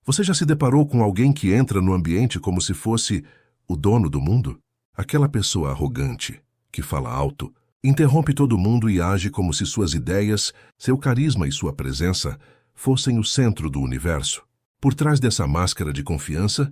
Você já se deparou com alguém que entra no ambiente como se fosse o dono do mundo? Aquela pessoa arrogante, que fala alto, interrompe todo mundo e age como se suas ideias, seu carisma e sua presença fossem o centro do universo. Por trás dessa máscara de confiança,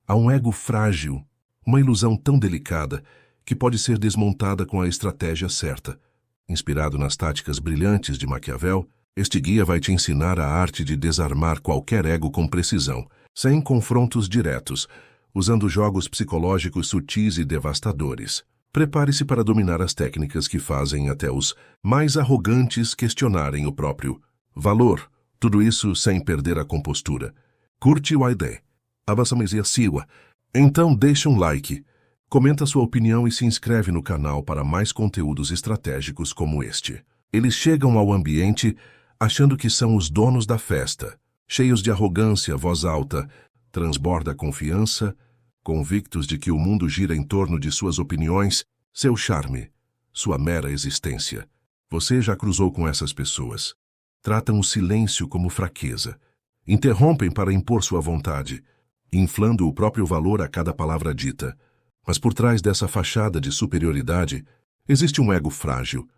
há um ego frágil, uma ilusão tão delicada que pode ser desmontada com a estratégia certa. Inspirado nas táticas brilhantes de Maquiavel, este guia vai te ensinar a arte de desarmar qualquer ego com precisão, sem confrontos diretos, usando jogos psicológicos sutis e devastadores. Prepare-se para dominar as técnicas que fazem até os mais arrogantes questionarem o próprio valor. Tudo isso sem perder a compostura. Curte a ideia? Avançamos siwa. Então deixa um like, comenta sua opinião e se inscreve no canal para mais conteúdos estratégicos como este. Eles chegam ao ambiente achando que são os donos da festa, cheios de arrogância, voz alta, transborda confiança, convictos de que o mundo gira em torno de suas opiniões, seu charme, sua mera existência. Você já cruzou com essas pessoas. Tratam o silêncio como fraqueza. Interrompem para impor sua vontade, inflando o próprio valor a cada palavra dita. Mas por trás dessa fachada de superioridade, existe um ego frágil,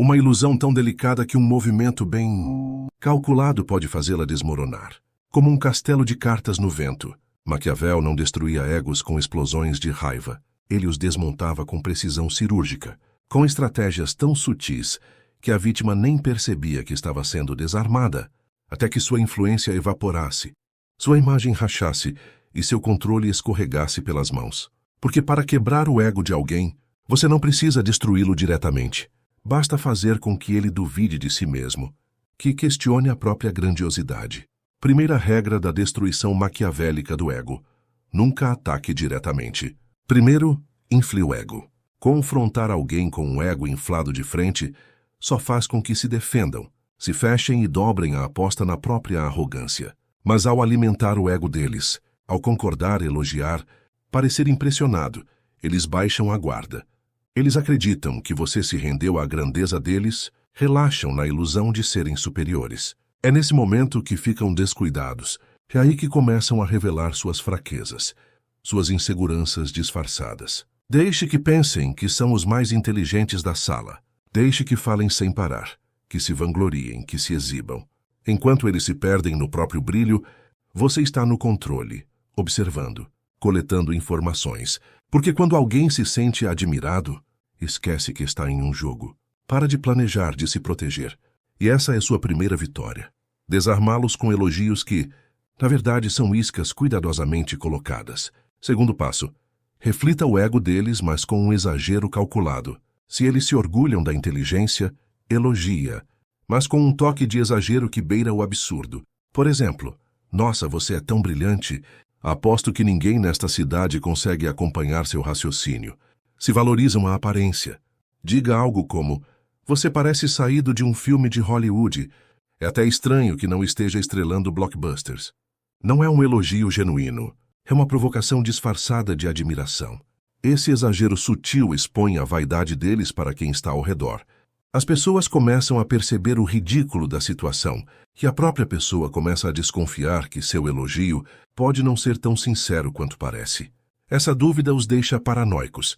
uma ilusão tão delicada que um movimento bem calculado pode fazê-la desmoronar. Como um castelo de cartas no vento, Maquiavel não destruía egos com explosões de raiva. Ele os desmontava com precisão cirúrgica, com estratégias tão sutis que a vítima nem percebia que estava sendo desarmada, até que sua influência evaporasse, sua imagem rachasse e seu controle escorregasse pelas mãos. Porque para quebrar o ego de alguém, você não precisa destruí-lo diretamente. Basta fazer com que ele duvide de si mesmo, que questione a própria grandiosidade. Primeira regra da destruição maquiavélica do ego: nunca ataque diretamente. Primeiro, infle o ego. Confrontar alguém com um ego inflado de frente só faz com que se defendam, se fechem e dobrem a aposta na própria arrogância. Mas ao alimentar o ego deles, ao concordar, elogiar, parecer impressionado, eles baixam a guarda. Eles acreditam que você se rendeu à grandeza deles, relaxam na ilusão de serem superiores. É nesse momento que ficam descuidados. É aí que começam a revelar suas fraquezas, suas inseguranças disfarçadas. Deixe que pensem que são os mais inteligentes da sala. Deixe que falem sem parar, que se vangloriem, que se exibam. Enquanto eles se perdem no próprio brilho, você está no controle, observando, coletando informações. Porque quando alguém se sente admirado, esquece que está em um jogo. Para de planejar, de se proteger. E essa é sua primeira vitória. Desarmá-los com elogios que, na verdade, são iscas cuidadosamente colocadas. Segundo passo, reflita o ego deles, mas com um exagero calculado. Se eles se orgulham da inteligência, elogia, mas com um toque de exagero que beira o absurdo. Por exemplo, nossa, você é tão brilhante, aposto que ninguém nesta cidade consegue acompanhar seu raciocínio. Se valorizam a aparência. Diga algo como: você parece saído de um filme de Hollywood. É até estranho que não esteja estrelando blockbusters. Não é um elogio genuíno. É uma provocação disfarçada de admiração. Esse exagero sutil expõe a vaidade deles para quem está ao redor. As pessoas começam a perceber o ridículo da situação e a própria pessoa começa a desconfiar que seu elogio pode não ser tão sincero quanto parece. Essa dúvida os deixa paranoicos,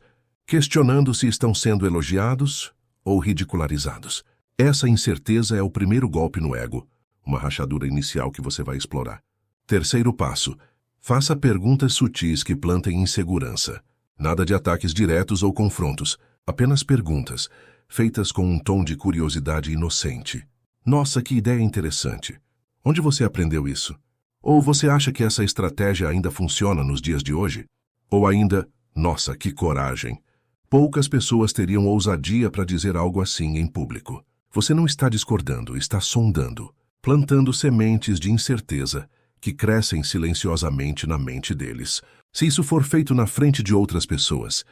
questionando se estão sendo elogiados ou ridicularizados. Essa incerteza é o primeiro golpe no ego, uma rachadura inicial que você vai explorar. Terceiro passo: faça perguntas sutis que plantem insegurança. Nada de ataques diretos ou confrontos, apenas perguntas, feitas com um tom de curiosidade inocente. Nossa, que ideia interessante! Onde você aprendeu isso? Ou você acha que essa estratégia ainda funciona nos dias de hoje? Ou ainda, nossa, que coragem! Poucas pessoas teriam ousadia para dizer algo assim em público. Você não está discordando, está sondando, plantando sementes de incerteza que crescem silenciosamente na mente deles. Se isso for feito na frente de outras pessoas,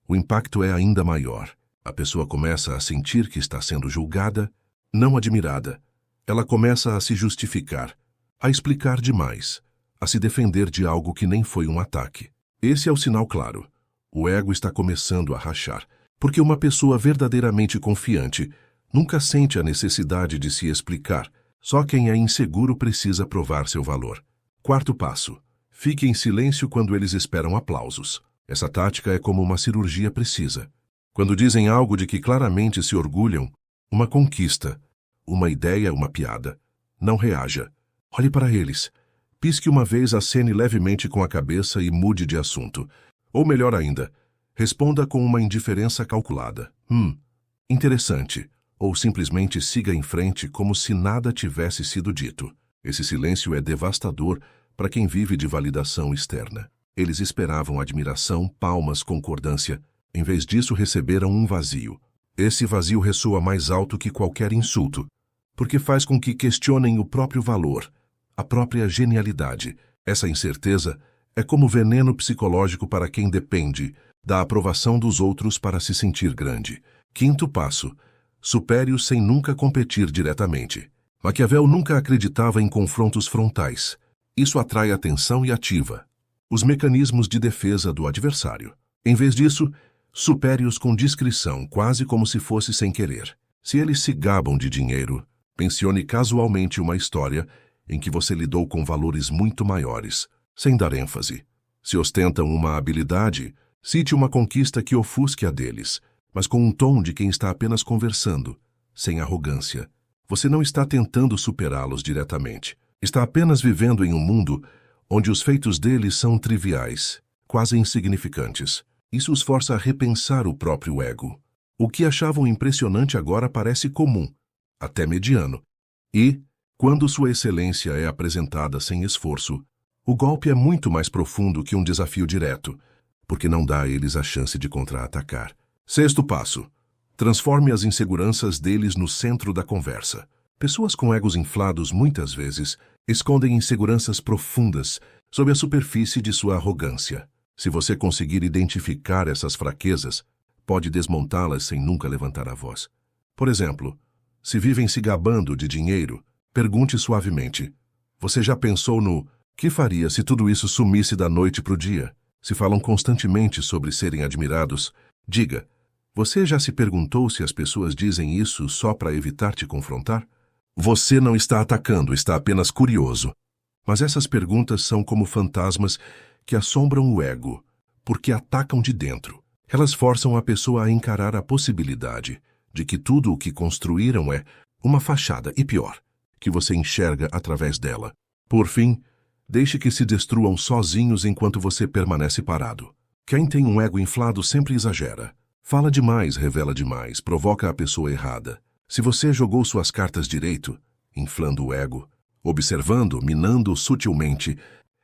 o impacto é ainda maior. A pessoa começa a sentir que está sendo julgada, não admirada. Ela começa a se justificar, a explicar demais, a se defender de algo que nem foi um ataque. Esse é o sinal claro. O ego está começando a rachar, porque uma pessoa verdadeiramente confiante nunca sente a necessidade de se explicar. Só quem é inseguro precisa provar seu valor. Quarto passo. Fique em silêncio quando eles esperam aplausos. Essa tática é como uma cirurgia precisa. Quando dizem algo de que claramente se orgulham, uma conquista, uma ideia, uma piada, não reaja. Olhe para eles. Pisque uma vez, acene levemente com a cabeça e mude de assunto. Ou melhor ainda, responda com uma indiferença calculada. Interessante. Ou simplesmente siga em frente como se nada tivesse sido dito. Esse silêncio é devastador para quem vive de validação externa. Eles esperavam admiração, palmas, concordância. Em vez disso, receberam um vazio. Esse vazio ressoa mais alto que qualquer insulto, porque faz com que questionem o próprio valor, a própria genialidade. Essa incerteza é como veneno psicológico para quem depende da aprovação dos outros para se sentir grande. Quinto passo. Supere-os sem nunca competir diretamente. Maquiavel nunca acreditava em confrontos frontais. Isso atrai atenção e ativa os mecanismos de defesa do adversário. Em vez disso, supere-os com discrição, quase como se fosse sem querer. Se eles se gabam de dinheiro, mencione casualmente uma história em que você lidou com valores muito maiores, sem dar ênfase. Se ostentam uma habilidade, cite uma conquista que ofusque a deles, mas com um tom de quem está apenas conversando, sem arrogância. Você não está tentando superá-los diretamente. Está apenas vivendo em um mundo onde os feitos deles são triviais, quase insignificantes. Isso os força a repensar o próprio ego. O que achavam impressionante agora parece comum, até mediano. E, quando sua excelência é apresentada sem esforço, o golpe é muito mais profundo que um desafio direto, porque não dá a eles a chance de contra-atacar. Sexto passo. Transforme as inseguranças deles no centro da conversa. Pessoas com egos inflados muitas vezes escondem inseguranças profundas sob a superfície de sua arrogância. Se você conseguir identificar essas fraquezas, pode desmontá-las sem nunca levantar a voz. Por exemplo, se vivem se gabando de dinheiro, pergunte suavemente: você já pensou no que faria se tudo isso sumisse da noite para o dia? Se falam constantemente sobre serem admirados, diga: você já se perguntou se as pessoas dizem isso só para evitar te confrontar? Você não está atacando, está apenas curioso. Mas essas perguntas são como fantasmas que assombram o ego, porque atacam de dentro. Elas forçam a pessoa a encarar a possibilidade de que tudo o que construíram é uma fachada e pior, que você enxerga através dela. Por fim, deixe que se destruam sozinhos enquanto você permanece parado. Quem tem um ego inflado sempre exagera. Fala demais, revela demais, provoca a pessoa errada. Se você jogou suas cartas direito, inflando o ego, observando, minando sutilmente,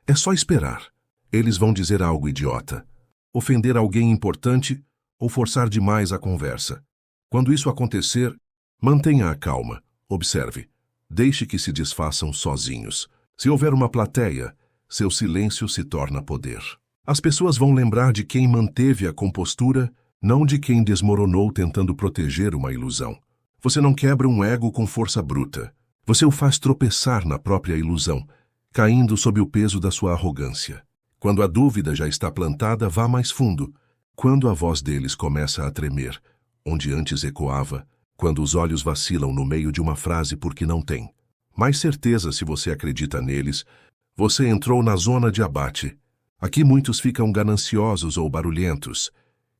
é só esperar. Eles vão dizer algo idiota, ofender alguém importante ou forçar demais a conversa. Quando isso acontecer, mantenha a calma, observe. Deixe que se desfaçam sozinhos. Se houver uma plateia, seu silêncio se torna poder. As pessoas vão lembrar de quem manteve a compostura, não de quem desmoronou tentando proteger uma ilusão. Você não quebra um ego com força bruta. Você o faz tropeçar na própria ilusão, caindo sob o peso da sua arrogância. Quando a dúvida já está plantada, vá mais fundo. Quando a voz deles começa a tremer, onde antes ecoava, quando os olhos vacilam no meio de uma frase porque não tem mais certeza se você acredita neles, você entrou na zona de abate. Aqui muitos ficam gananciosos ou barulhentos,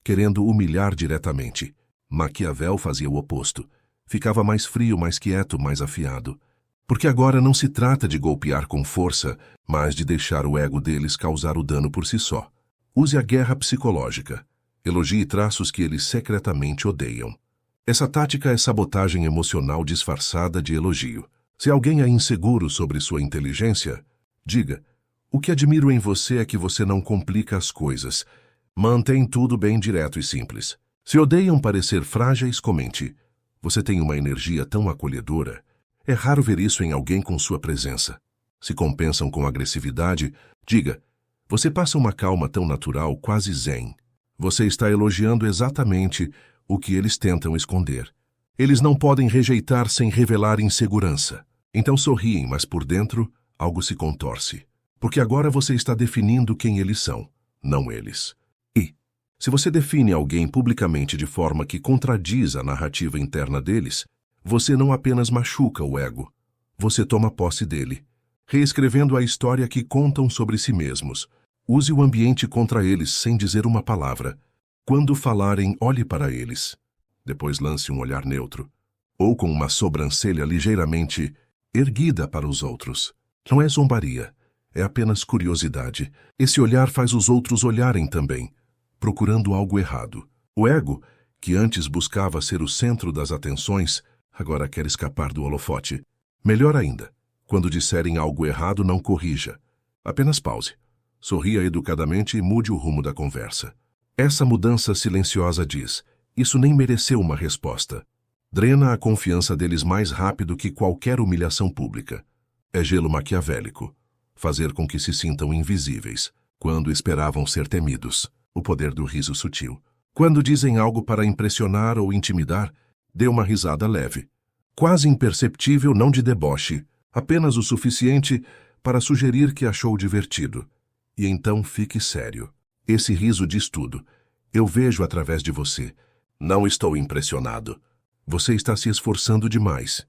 querendo humilhar diretamente. Maquiavel fazia o oposto. Ficava mais frio, mais quieto, mais afiado. Porque agora não se trata de golpear com força, mas de deixar o ego deles causar o dano por si só. Use a guerra psicológica. Elogie traços que eles secretamente odeiam. Essa tática é sabotagem emocional disfarçada de elogio. Se alguém é inseguro sobre sua inteligência, diga: o que admiro em você é que você não complica as coisas. Mantém tudo bem direto e simples. Se odeiam parecer frágeis, comente: você tem uma energia tão acolhedora. É raro ver isso em alguém com sua presença. Se compensam com agressividade, diga: você passa uma calma tão natural, quase zen. Você está elogiando exatamente o que eles tentam esconder. Eles não podem rejeitar sem revelar insegurança. Então sorriem, mas por dentro algo se contorce. Porque agora você está definindo quem eles são, não eles. E, se você define alguém publicamente de forma que contradiz a narrativa interna deles, você não apenas machuca o ego, você toma posse dele. reescrevendo a história que contam sobre si mesmos. Use o ambiente contra eles sem dizer uma palavra. Quando falarem, olhe para eles. Depois lance um olhar neutro, ou com uma sobrancelha ligeiramente erguida para os outros. Não é zombaria, é apenas curiosidade. Esse olhar faz os outros olharem também, procurando algo errado. O ego, que antes buscava ser o centro das atenções, agora quer escapar do holofote. Melhor ainda, quando disserem algo errado, não corrija. Apenas pause. Sorria educadamente e mude o rumo da conversa. Essa mudança silenciosa diz: isso nem mereceu uma resposta. Drena a confiança deles mais rápido que qualquer humilhação pública. É gelo maquiavélico. Fazer com que se sintam invisíveis, quando esperavam ser temidos. O poder do riso sutil. Quando dizem algo para impressionar ou intimidar, dê uma risada leve. Quase imperceptível, não de deboche, apenas o suficiente para sugerir que achou divertido. E então fique sério. Esse riso diz tudo. Eu vejo através de você. Não estou impressionado. Você está se esforçando demais.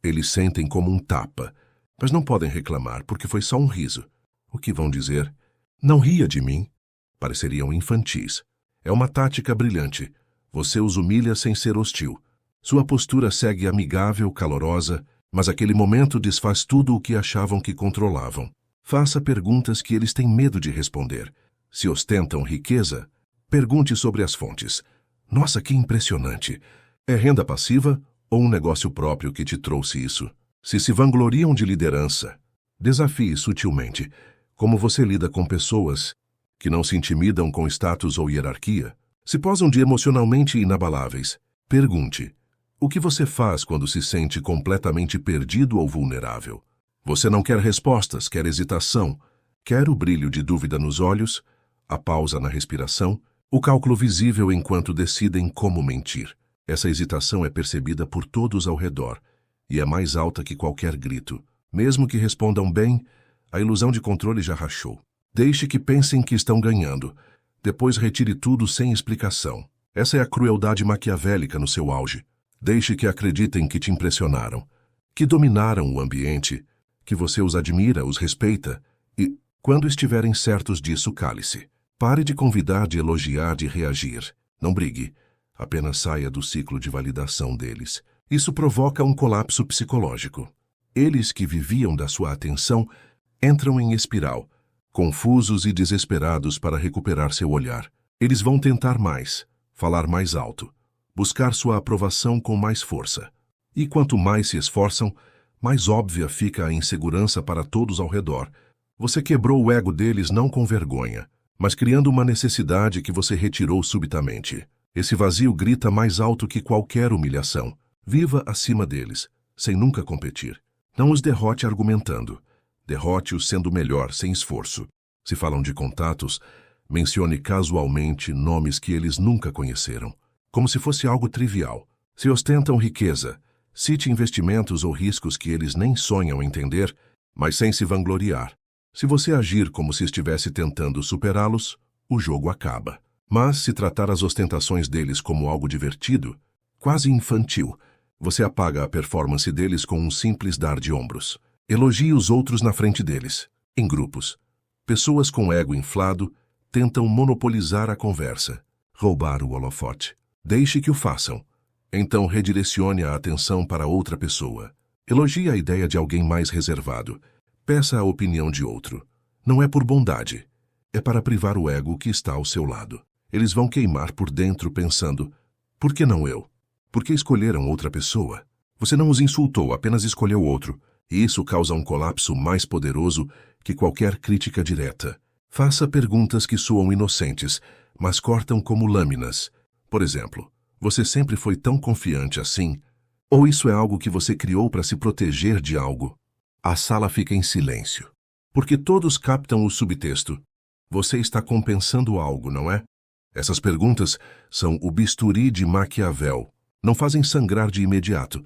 Eles sentem como um tapa, mas não podem reclamar porque foi só um riso. O que vão dizer? Não ria de mim. Pareceriam infantis. É uma tática brilhante. Você os humilha sem ser hostil. Sua postura segue amigável, calorosa, mas aquele momento desfaz tudo o que achavam que controlavam. Faça perguntas que eles têm medo de responder. Se ostentam riqueza, pergunte sobre as fontes. Nossa, que impressionante! É renda passiva ou um negócio próprio que te trouxe isso? Se se vangloriam de liderança, desafie sutilmente como você lida com pessoas que não se intimidam com status ou hierarquia. Se posam de emocionalmente inabaláveis, pergunte: o que você faz quando se sente completamente perdido ou vulnerável? Você não quer respostas, quer hesitação, quer o brilho de dúvida nos olhos, a pausa na respiração, o cálculo visível enquanto decidem como mentir. Essa hesitação é percebida por todos ao redor e é mais alta que qualquer grito. Mesmo que respondam bem, a ilusão de controle já rachou. Deixe que pensem que estão ganhando. Depois retire tudo sem explicação. Essa é a crueldade maquiavélica no seu auge. Deixe que acreditem que te impressionaram, que dominaram o ambiente, que você os admira, os respeita e, quando estiverem certos disso, cale-se. Pare de convidar, de elogiar, de reagir. Não brigue. Apenas saia do ciclo de validação deles. Isso provoca um colapso psicológico. Eles que viviam da sua atenção entram em espiral, confusos e desesperados para recuperar seu olhar. Eles vão tentar mais, falar mais alto, buscar sua aprovação com mais força. E quanto mais se esforçam, mais óbvia fica a insegurança para todos ao redor. Você quebrou o ego deles não com vergonha, mas criando uma necessidade que você retirou subitamente. Esse vazio grita mais alto que qualquer humilhação. Viva acima deles, sem nunca competir. Não os derrote argumentando. Derrote-os sendo melhor, sem esforço. Se falam de contatos, mencione casualmente nomes que eles nunca conheceram, como se fosse algo trivial. Se ostentam riqueza, cite investimentos ou riscos que eles nem sonham entender, mas sem se vangloriar. Se você agir como se estivesse tentando superá-los, o jogo acaba. Mas se tratar as ostentações deles como algo divertido, quase infantil, você apaga a performance deles com um simples dar de ombros. Elogie os outros na frente deles, em grupos. Pessoas com ego inflado tentam monopolizar a conversa, roubar o holofote. Deixe que o façam. Então redirecione a atenção para outra pessoa. Elogie a ideia de alguém mais reservado. Peça a opinião de outro. Não é por bondade. É para privar o ego que está ao seu lado. Eles vão queimar por dentro pensando: por que não eu? Por que escolheram outra pessoa? Você não os insultou, apenas escolheu outro. E isso causa um colapso mais poderoso que qualquer crítica direta. Faça perguntas que soam inocentes, mas cortam como lâminas. Por exemplo, você sempre foi tão confiante assim? Ou isso é algo que você criou para se proteger de algo? A sala fica em silêncio, porque todos captam o subtexto. Você está compensando algo, não é? Essas perguntas são o bisturi de Maquiavel. Não fazem sangrar de imediato,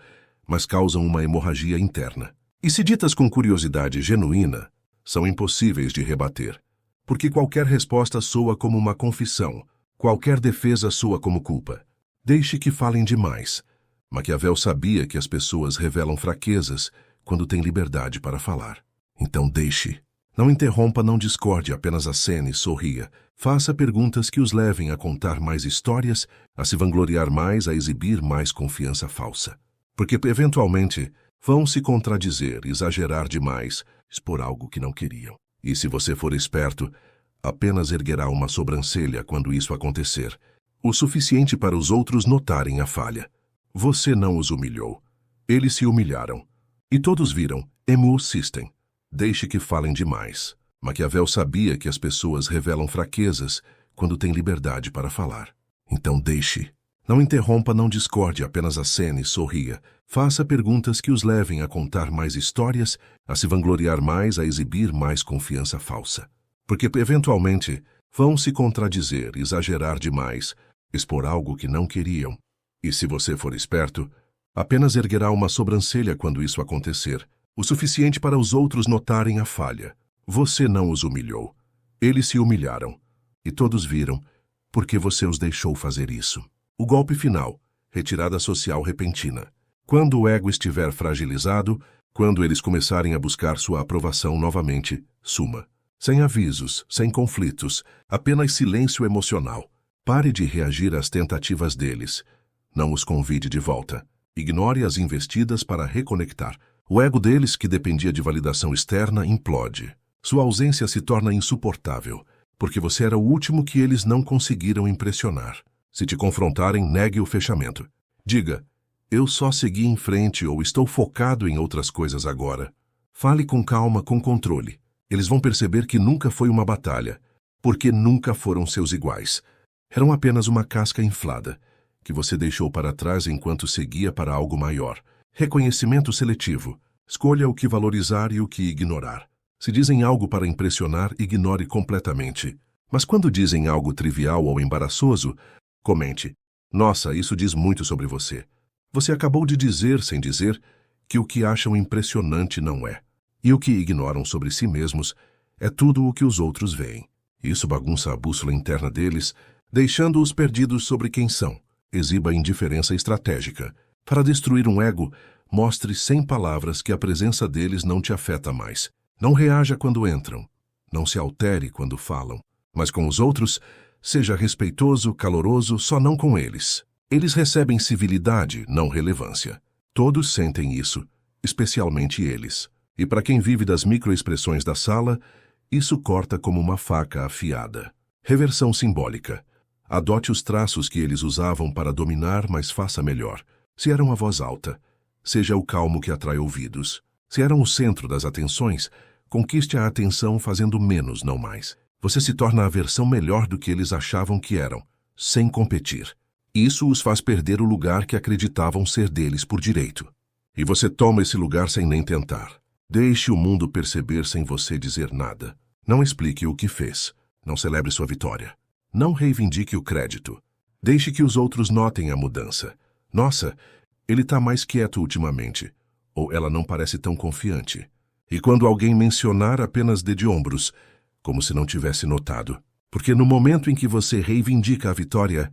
mas causam uma hemorragia interna. E se ditas com curiosidade genuína, são impossíveis de rebater, porque qualquer resposta soa como uma confissão, qualquer defesa soa como culpa. Deixe que falem demais. Maquiavel sabia que as pessoas revelam fraquezas quando têm liberdade para falar. Então deixe. Não interrompa, não discorde, apenas acene, sorria. Faça perguntas que os levem a contar mais histórias, a se vangloriar mais, a exibir mais confiança falsa. Porque, eventualmente, vão se contradizer, exagerar demais, expor algo que não queriam. E se você for esperto, apenas erguerá uma sobrancelha quando isso acontecer, o suficiente para os outros notarem a falha. Você não os humilhou. Eles se humilharam. E todos viram, emu system. Deixe que falem demais. Maquiavel sabia que as pessoas revelam fraquezas quando têm liberdade para falar. Então deixe. Não interrompa, não discorde, apenas acene, sorria. Faça perguntas que os levem a contar mais histórias, a se vangloriar mais, a exibir mais confiança falsa. Porque, eventualmente, vão se contradizer, exagerar demais, expor algo que não queriam. E se você for esperto, apenas erguerá uma sobrancelha quando isso acontecer, o suficiente para os outros notarem a falha. Você não os humilhou. Eles se humilharam. E todos viram, porque você os deixou fazer isso. O golpe final, retirada social repentina. Quando o ego estiver fragilizado, quando eles começarem a buscar sua aprovação novamente, suma. Sem avisos, sem conflitos, apenas silêncio emocional. Pare de reagir às tentativas deles. Não os convide de volta. Ignore as investidas para reconectar. O ego deles, que dependia de validação externa, implode. Sua ausência se torna insuportável, porque você era o último que eles não conseguiram impressionar. Se te confrontarem, negue o fechamento. Diga, eu só segui em frente ou estou focado em outras coisas agora. Fale com calma, com controle. Eles vão perceber que nunca foi uma batalha, porque nunca foram seus iguais. Eram apenas uma casca inflada, que você deixou para trás enquanto seguia para algo maior. Reconhecimento seletivo. Escolha o que valorizar e o que ignorar. Se dizem algo para impressionar, ignore completamente. Mas quando dizem algo trivial ou embaraçoso, comente. Nossa, isso diz muito sobre você. Você acabou de dizer, sem dizer, que o que acham impressionante não é. E o que ignoram sobre si mesmos é tudo o que os outros veem. Isso bagunça a bússola interna deles, deixando-os perdidos sobre quem são. Exiba indiferença estratégica. Para destruir um ego, mostre sem palavras que a presença deles não te afeta mais. Não reaja quando entram. Não se altere quando falam. Mas com os outros, seja respeitoso, caloroso, só não com eles. Eles recebem civilidade, não relevância. Todos sentem isso, especialmente eles. E para quem vive das microexpressões da sala, isso corta como uma faca afiada. Reversão simbólica. Adote os traços que eles usavam para dominar, mas faça melhor. Se eram a voz alta, seja o calmo que atrai ouvidos. Se eram o centro das atenções, conquiste a atenção fazendo menos, não mais. Você se torna a versão melhor do que eles achavam que eram, sem competir. Isso os faz perder o lugar que acreditavam ser deles por direito. E você toma esse lugar sem nem tentar. Deixe o mundo perceber sem você dizer nada. Não explique o que fez. Não celebre sua vitória. Não reivindique o crédito. Deixe que os outros notem a mudança. Nossa, ele está mais quieto ultimamente. Ou ela não parece tão confiante. E quando alguém mencionar, apenas dê de ombros, como se não tivesse notado. Porque no momento em que você reivindica a vitória,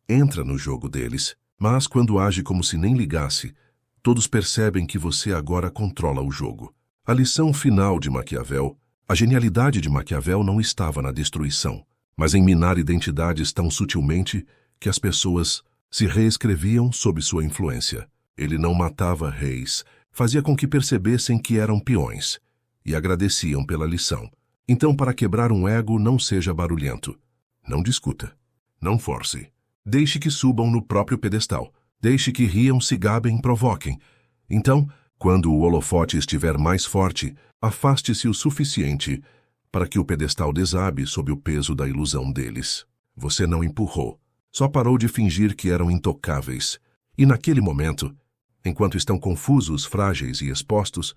entra no jogo deles. Mas quando age como se nem ligasse, todos percebem que você agora controla o jogo. A lição final de Maquiavel, a genialidade de Maquiavel não estava na destruição, mas em minar identidades tão sutilmente que as pessoas se reescreviam sob sua influência. Ele não matava reis, fazia com que percebessem que eram peões, e agradeciam pela lição. Então, para quebrar um ego, não seja barulhento. Não discuta. Não force. Deixe que subam no próprio pedestal. Deixe que riam, se gabem, provoquem. Então, quando o holofote estiver mais forte, afaste-se o suficiente para que o pedestal desabe sob o peso da ilusão deles. Você não empurrou. Só parou de fingir que eram intocáveis. E naquele momento, enquanto estão confusos, frágeis e expostos,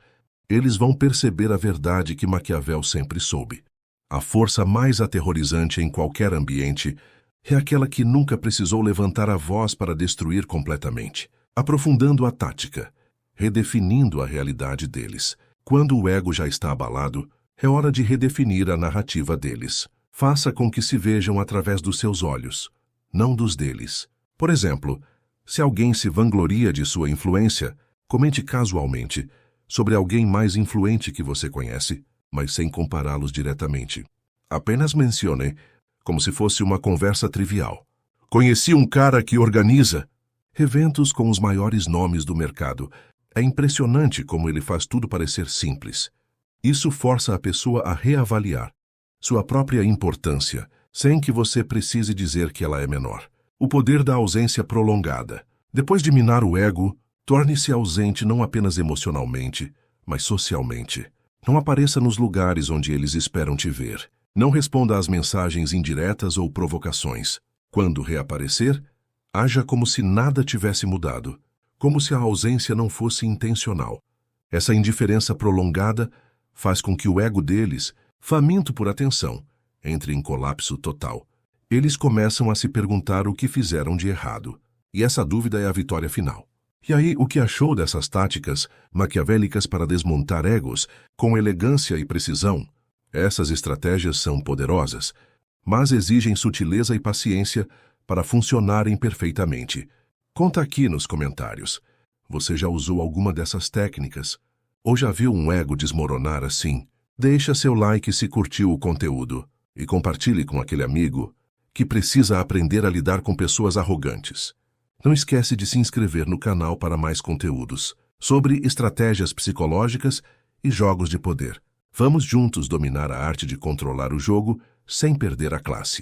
eles vão perceber a verdade que Maquiavel sempre soube. A força mais aterrorizante em qualquer ambiente é aquela que nunca precisou levantar a voz para destruir completamente, aprofundando a tática, redefinindo a realidade deles. Quando o ego já está abalado, é hora de redefinir a narrativa deles. Faça com que se vejam através dos seus olhos, não dos deles. Por exemplo, se alguém se vangloria de sua influência, comente casualmente: sobre alguém mais influente que você conhece, mas sem compará-los diretamente. Apenas mencione, como se fosse uma conversa trivial. Conheci um cara que organiza eventos com os maiores nomes do mercado. É impressionante como ele faz tudo parecer simples. Isso força a pessoa a reavaliar sua própria importância, sem que você precise dizer que ela é menor. O poder da ausência prolongada. Depois de minar o ego, torne-se ausente não apenas emocionalmente, mas socialmente. Não apareça nos lugares onde eles esperam te ver. Não responda às mensagens indiretas ou provocações. Quando reaparecer, haja como se nada tivesse mudado, como se a ausência não fosse intencional. Essa indiferença prolongada faz com que o ego deles, faminto por atenção, entre em colapso total. Eles começam a se perguntar o que fizeram de errado, e essa dúvida é a vitória final. E aí, o que achou dessas táticas maquiavélicas para desmontar egos com elegância e precisão? Essas estratégias são poderosas, mas exigem sutileza e paciência para funcionarem perfeitamente. Conta aqui nos comentários. Você já usou alguma dessas técnicas? Ou já viu um ego desmoronar assim? Deixa seu like se curtiu o conteúdo e compartilhe com aquele amigo que precisa aprender a lidar com pessoas arrogantes. Não esquece de se inscrever no canal para mais conteúdos sobre estratégias psicológicas e jogos de poder. Vamos juntos dominar a arte de controlar o jogo sem perder a classe.